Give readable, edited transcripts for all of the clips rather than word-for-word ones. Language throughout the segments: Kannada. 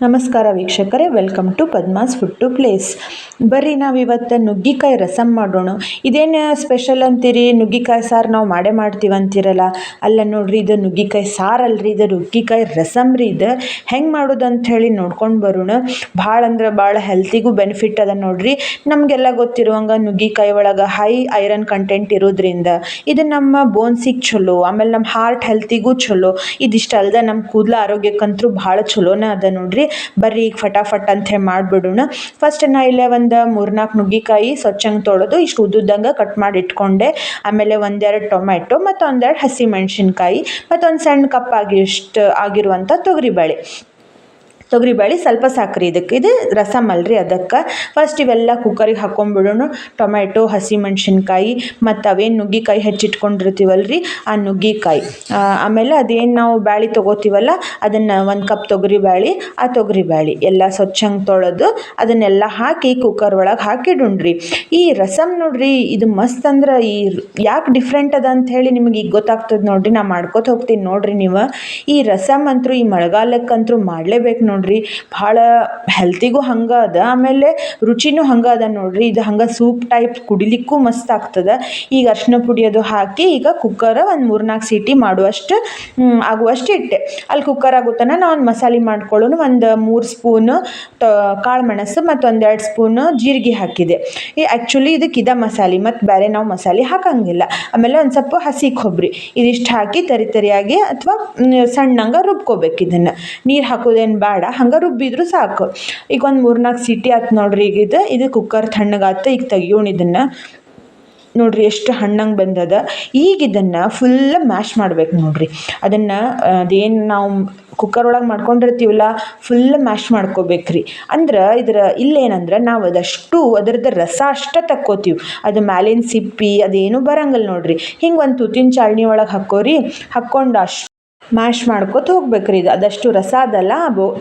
ನಮಸ್ಕಾರ ವೀಕ್ಷಕರೇ, welcome to Padma's food to place. ಬರ್ರಿ ನಾವಿವತ್ತು ನುಗ್ಗಿಕಾಯಿ ರಸಮ್ ಮಾಡೋಣ. ಇದೇನು ಸ್ಪೆಷಲ್ ಅಂತೀರಿ? ನುಗ್ಗಿಕಾಯಿ ಸಾರು ನಾವು ಮಾಡ್ತೀವಿ ಅಂತೀರಲ್ಲ, ಅಲ್ಲ ನೋಡ್ರಿ, ಇದು ನುಗ್ಗಿಕಾಯಿ ಸಾರು ಅಲ್ರಿ, ಇದು ನುಗ್ಗಿಕಾಯಿ ರಸಮ್ ರೀ. ಇದು ಹೆಂಗೆ ಮಾಡೋದು ಅಂತ ಹೇಳಿ ನೋಡ್ಕೊಂಡು ಬರೋಣ. ಭಾಳ ಅಂದ್ರೆ ಭಾಳ ಹೆಲ್ತಿಗೂ ಬೆನಿಫಿಟ್ ಅದ ನೋಡ್ರಿ. ನಮಗೆಲ್ಲ ಗೊತ್ತಿರುವಂಗೆ ನುಗ್ಗಿಕಾಯಿ ಒಳಗೆ ಹೈ ಐರನ್ ಕಂಟೆಂಟ್ ಇರೋದ್ರಿಂದ ಇದು ನಮ್ಮ ಬೋನ್ಸಿಗೆ ಚಲೋ, ಆಮೇಲೆ ನಮ್ಮ ಹಾರ್ಟ್ ಹೆಲ್ತಿಗೂ ಚಲೋ. ಇದಿಷ್ಟು ಅಲ್ಲದೆ ನಮ್ಮ ಕೂದಲ ಆರೋಗ್ಯಕ್ಕಂತೂ ಭಾಳ ಚಲೋನೇ ಅದ ನೋಡ್ರಿ. ಬರ್ರಿ ಈಗ ಫಟಾಫಟ್ ಅಂತ ಹೇಳಿ ಮಾಡಿಬಿಡೋಣ. ಫಸ್ಟ್ ನಾ ಇಲ್ಲೇ ಒಂದು 3-4 ನುಗ್ಗಿಕಾಯಿ ಸ್ವಚ್ಛಂಗೆ ತೊಳೆದು ಇಷ್ಟು ಉದ್ದುದ್ದಂಗೆ ಕಟ್ ಮಾಡಿ ಇಟ್ಕೊಂಡೆ. ಆಮೇಲೆ 1-2 ಟೊಮೆಟೊ ಮತ್ತು 1-2 ಹಸಿ ಮೆಣಸಿನ್ಕಾಯಿ ಮತ್ತು ಒಂದು ಸಣ್ಣ ಕಪ್ ಆಗಿರುವಂಥ ತೊಗರಿಬೇಳೆ ಸ್ವಲ್ಪ ಸಾಕ್ರಿ. ಇದು ರಸಮ್ ಅಲ್ರಿ, ಅದಕ್ಕೆ ಫಸ್ಟ್ ಇವೆಲ್ಲ ಕುಕ್ಕರಿಗೆ ಹಾಕೊಂಡ್ಬಿಡೋಣ. ಟೊಮೆಟೊ, ಹಸಿ ಮೆಣಸಿನ್ಕಾಯಿ ಮತ್ತು ಅವೇನು ನುಗ್ಗಿಕಾಯಿ ಹೆಚ್ಚಿಟ್ಕೊಂಡಿರ್ತೀವಲ್ರಿ ಆ ನುಗ್ಗಿಕಾಯಿ, ಆಮೇಲೆ ಅದೇನು ನಾವು ಬ್ಯಾಳೆ ತೊಗೋತೀವಲ್ಲ ಅದನ್ನು 1 ಕಪ್ ತೊಗರಿಬೇಳೆ, ಆ ತೊಗರಿಬೇಳೆ ಎಲ್ಲ ಸ್ವಚ್ಛಂಗೆ ತೊಳೆದು ಅದನ್ನೆಲ್ಲ ಹಾಕಿ ಕುಕ್ಕರ್ ಒಳಗೆ ಹಾಕಿಡುಣ್ರಿ. ಈ ರಸಮ್ ನೋಡ್ರಿ, ಇದು ಮಸ್ತ್ ಅಂದ್ರೆ ಯಾಕೆ ಡಿಫ್ರೆಂಟ್ ಅದ ಅಂತ ಹೇಳಿ ನಿಮಗೆ ಈಗ ಗೊತ್ತಾಗ್ತದೆ ನೋಡ್ರಿ. ನಾ ಮಾಡ್ಕೊತ ಹೋಗ್ತೀನಿ ನೋಡ್ರಿ. ನೀವು ಈ ರಸಮ್ ಅಂತೂ ಈ ಮಳೆಗಾಲಕ್ಕಂತೂ ಮಾಡಲೇಬೇಕು ನೋಡ್ರಿ. ಭಾಳ ಹೆಲ್ತಿಗೂ ಹಂಗೆ ಅದ, ಆಮೇಲೆ ರುಚಿನೂ ಹಂಗೆ ಅದ ನೋಡ್ರಿ. ಇದು ಹಂಗೆ ಸೂಪ್ ಟೈಪ್ ಕುಡಿಲಿಕ್ಕೂ ಮಸ್ತ್ ಆಗ್ತದೆ. ಈಗ ಅರಿಶಿನ ಪುಡಿ ಅದು ಹಾಕಿ ಈಗ ಕುಕ್ಕರ್ ಒಂದು 3-4 ಸೀಟಿ ಆಗುವಷ್ಟು ಇಟ್ಟೆ. ಅಲ್ಲಿ ಕುಕ್ಕರ್ ಆಗುತ್ತಾನ ನಾವು ಒಂದು ಮಸಾಲೆ ಮಾಡ್ಕೊಳ್ಳೋಣ. ಒಂದು 3 ಸ್ಪೂನು ಕಾಳು ಮೆಣಸು ಮತ್ತು 1-2 ಸ್ಪೂನು ಜೀರಿಗೆ ಹಾಕಿದೆ. ಆ್ಯಕ್ಚುಲಿ ಇದಕ್ಕೆ ಮಸಾಲೆ, ಮತ್ತು ಬೇರೆ ನಾವು ಮಸಾಲೆ ಹಾಕಂಗಿಲ್ಲ. ಆಮೇಲೆ ಒಂದು ಸ್ವಲ್ಪ ಹಸಿ ಕೊಬ್ಬರಿ ಇದಿಷ್ಟು ಹಾಕಿ ತರಿಯಾಗಿ ಅಥವಾ ಸಣ್ಣಂಗೆ ರುಬ್ಕೋಬೇಕು. ಇದನ್ನು ನೀರು ಹಾಕೋದೇನು ಬೇಡ, ಹಂಗೆ ರುಬ್ಬಿದ್ರು ಸಾಕು. ಈಗ ಒಂದು 3-4 ಸೀಟಿ ಆಯ್ತು ನೋಡ್ರಿ. ಈಗ ಇದು ಕುಕ್ಕರ್ ತಣ್ಣಗಾಯ್ತು. ಈಗ ತೆಗಿಯೋಣ ಇದನ್ನು. ನೋಡ್ರಿ ಎಷ್ಟು ಹಣ್ಣಂಗೆ ಬಂದದ. ಈಗ ಇದನ್ನು ಫುಲ್ ಮ್ಯಾಶ್ ಮಾಡ್ಬೇಕು ನೋಡ್ರಿ. ಅದೇನು ನಾವು ಕುಕ್ಕರ್ ಒಳಗೆ ಮಾಡ್ಕೊಂಡಿರ್ತೀವಲ್ಲ ಫುಲ್ ಮ್ಯಾಶ್ ಮಾಡ್ಕೋಬೇಕ್ರಿ. ಅಂದ್ರೆ ಇಲ್ಲೇನಂದ್ರೆ ನಾವು ಅದರದ್ದು ರಸ ಅಷ್ಟೇ ತಕ್ಕೋತೀವಿ, ಅದು ಮ್ಯಾಲಿನ ಸಿಪ್ಪಿ ಅದೇನು ಬರಂಗಿಲ್ಲ ನೋಡ್ರಿ. ಹಿಂಗೆ ಒಂದು ತೂತಿನ ಚಾಳ್ನಿ ಒಳಗೆ ಹಾಕ್ಕೊಂಡು ಅಷ್ಟು ಮ್ಯಾಶ್ ಮಾಡ್ಕೊತ ಹೋಗ್ಬೇಕ್ರಿ. ಅದಷ್ಟು ರಸ ಅದಲ್ಲ,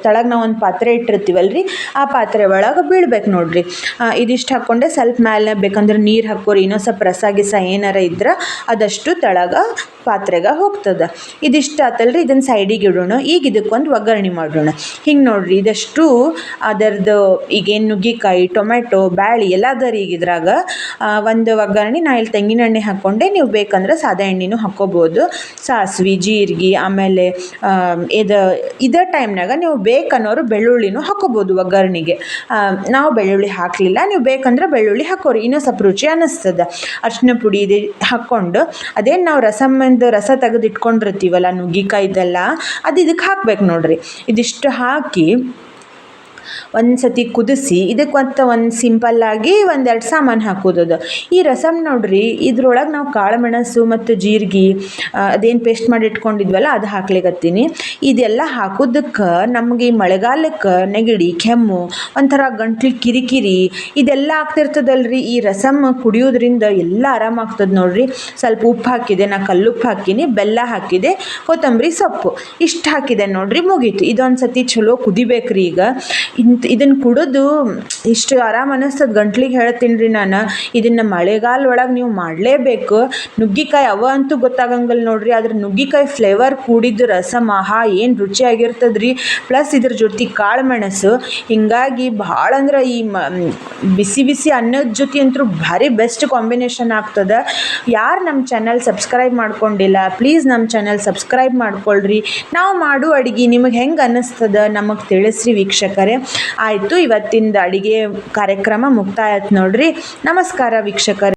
ತಳಗೆ ನಾವು ಒಂದು ಪಾತ್ರೆ ಇಟ್ಟಿರ್ತೀವಲ್ರಿ, ಆ ಪಾತ್ರೆ ಒಳಗೆ ಬೀಳ್ಬೇಕು ನೋಡ್ರಿ. ಇದಿಷ್ಟು ಹಾಕ್ಕೊಂಡೆ ಸ್ವಲ್ಪ ಮೇಲೆ ಬೇಕಂದ್ರೆ ನೀರು ಹಾಕೋರಿ. ಇನ್ನೂ ಸ್ವಲ್ಪ ರಸ ಗಿಸ ಏನಾರ ಇದ್ರೆ ಅದಷ್ಟು ತಳಗೆ ಪಾತ್ರೆಗೆ ಹೋಗ್ತದೆ. ಇದಿಷ್ಟು ಆತಲ್ರಿ, ಇದನ್ನು ಸೈಡಿಗೆ ಇಡೋಣ. ಈಗ ಇದಕ್ಕೊಂದು ಒಗ್ಗರಣೆ ಮಾಡೋಣ. ಹಿಂಗೆ ನೋಡ್ರಿ, ಇದಷ್ಟು ಅದರದ್ದು ಈಗೇನು ನುಗ್ಗಿಕಾಯಿ, ಟೊಮೆಟೊ, ಬ್ಯಾಳಿ ಎಲ್ಲ ಅದರಿ. ಈಗ ಇದ್ರಾಗ ಒಂದು ಒಗ್ಗರಣೆ ನಾ ಇಲ್ಲಿ ತೆಂಗಿನ ಎಣ್ಣೆ ಹಾಕ್ಕೊಂಡೆ. ನೀವು ಬೇಕಂದ್ರೆ ಸಾದಾ ಎಣ್ಣೆನೂ ಹಾಕ್ಕೋಬೋದು. ಸಾಸಿವೆ, ಜೀರಿಗೆ, ಆಮೇಲೆ ಇದೇ ಟೈಮ್ನಾಗ ನೀವು ಬೇಕನ್ನೋರು ಬೆಳ್ಳುಳ್ಳಿನೂ ಹಾಕ್ಕೋಬೋದು ಒಗ್ಗರಣೆಗೆ. ನಾವು ಬೆಳ್ಳುಳ್ಳಿ ಹಾಕಲಿಲ್ಲ, ನೀವು ಬೇಕಂದ್ರೆ ಬೆಳ್ಳುಳ್ಳಿ ಹಾಕೋರಿ, ಇನ್ನೂ ಸ್ವಲ್ಪ ರುಚಿ ಅನ್ನಿಸ್ತದೆ. ಅರಿಶಿನ ಪುಡಿ ಇದು ಹಾಕ್ಕೊಂಡು ಅದೇನು ನಾವು ರಸ ತೆಗೆದು ಇಟ್ಕೊಂಡಿರ್ತೀವಲ್ಲ ನುಗ್ಗಿಕಾಯ್ದೆಲ್ಲ, ಅದು ಇದಕ್ಕೆ ಹಾಕ್ಬೇಕು ನೋಡ್ರಿ. ಇದಿಷ್ಟು ಹಾಕಿ ಒಂದು ಸತಿ ಕುದಿಸಿ ಇದಕ್ಕೆ ಒಂದು ಸಿಂಪಲ್ಲಾಗಿ 1-2 ಸಾಮಾನು ಹಾಕೋದದು. ಈ ರಸಮ್ ನೋಡ್ರಿ, ಇದ್ರೊಳಗೆ ನಾವು ಕಾಳು ಮೆಣಸು ಮತ್ತು ಜೀರಿಗೆ ಅದೇನು ಪೇಸ್ಟ್ ಮಾಡಿ ಇಟ್ಕೊಂಡಿದ್ವಲ್ಲ ಅದು ಹಾಕ್ಲಿಕತ್ತೀನಿ. ಇದೆಲ್ಲ ಹಾಕೋದಕ್ಕೆ ನಮಗೆ ಈ ಮಳೆಗಾಲಕ್ಕೆ ನೆಗಡಿ, ಕೆಮ್ಮು, ಒಂಥರ ಗಂಟ್ಲು ಕಿರಿಕಿರಿ ಇದೆಲ್ಲ ಆಗ್ತಿರ್ತದಲ್ರಿ. ಈ ರಸಮ್ ಕುಡಿಯೋದ್ರಿಂದ ಎಲ್ಲ ಆರಾಮಾಗ್ತದೆ ನೋಡ್ರಿ. ಸ್ವಲ್ಪ ಉಪ್ಪು ಹಾಕಿದೆ, ನಾ ಕಲ್ಲುಪ್ಪು ಹಾಕಿನಿ, ಬೆಲ್ಲ ಹಾಕಿದೆ, ಕೊತ್ತಂಬರಿ ಸೊಪ್ಪು ಇಷ್ಟು ಹಾಕಿದೆ ನೋಡ್ರಿ, ಮುಗೀತು. ಇದೊಂದು ಸತಿ ಚಲೋ ಕುದಿಬೇಕ್ರಿ. ಈಗ ಇದನ್ನು ಕುಡಿದು ಇಷ್ಟು ಆರಾಮ ಅನ್ನಿಸ್ತದೆ ಗಂಟ್ಲಿಗೆ. ಹೇಳ್ತೀನಿ ರೀ ನಾನು, ಇದನ್ನು ಮಳೆಗಾಲ ಒಳಗೆ ನೀವು ಮಾಡಲೇಬೇಕು. ನುಗ್ಗಿಕಾಯಿ ಅಂತೂ ಗೊತ್ತಾಗಂಗಿಲ್ಲ ನೋಡ್ರಿ, ಆದ್ರೆ ನುಗ್ಗಿಕಾಯಿ ಫ್ಲೇವರ್ ಕೂಡಿದ್ದು ರಸಮ್ ಏನು ರುಚಿಯಾಗಿರ್ತದೆ ರೀ. ಪ್ಲಸ್ ಇದ್ರ ಜೊತೆ ಕಾಳು ಮೆಣಸು, ಹೀಗಾಗಿ ಭಾಳ ಅಂದ್ರೆ ಈ ಬಿಸಿ ಬಿಸಿ ಅನ್ನದ ಜೊತೆ ಅಂತೂ ಭಾರಿ ಬೆಸ್ಟ್ ಕಾಂಬಿನೇಷನ್ ಆಗ್ತದೆ. ಯಾರು ನಮ್ಮ ಚಾನಲ್ ಸಬ್ಸ್ಕ್ರೈಬ್ ಮಾಡ್ಕೊಂಡಿಲ್ಲ, ಪ್ಲೀಸ್ ನಮ್ಮ ಚಾನಲ್ ಸಬ್ಸ್ಕ್ರೈಬ್ ಮಾಡ್ಕೊಳ್ರಿ. ನಾವು ಮಾಡೋ ಅಡುಗೆ ನಿಮಗೆ ಹೆಂಗೆ ಅನ್ನಿಸ್ತದೆ ನಮಗೆ ತಿಳಿಸ್ರಿ ವೀಕ್ಷಕರೇ. ಆಯಿತು, ಇವತ್ತಿಂದ ಅಡುಗೆ ಕಾರ್ಯಕ್ರಮ ಮುಕ್ತಾಯ ಆಯ್ತು ನೋಡ್ರಿ. ನಮಸ್ಕಾರ ವೀಕ್ಷಕರೇ.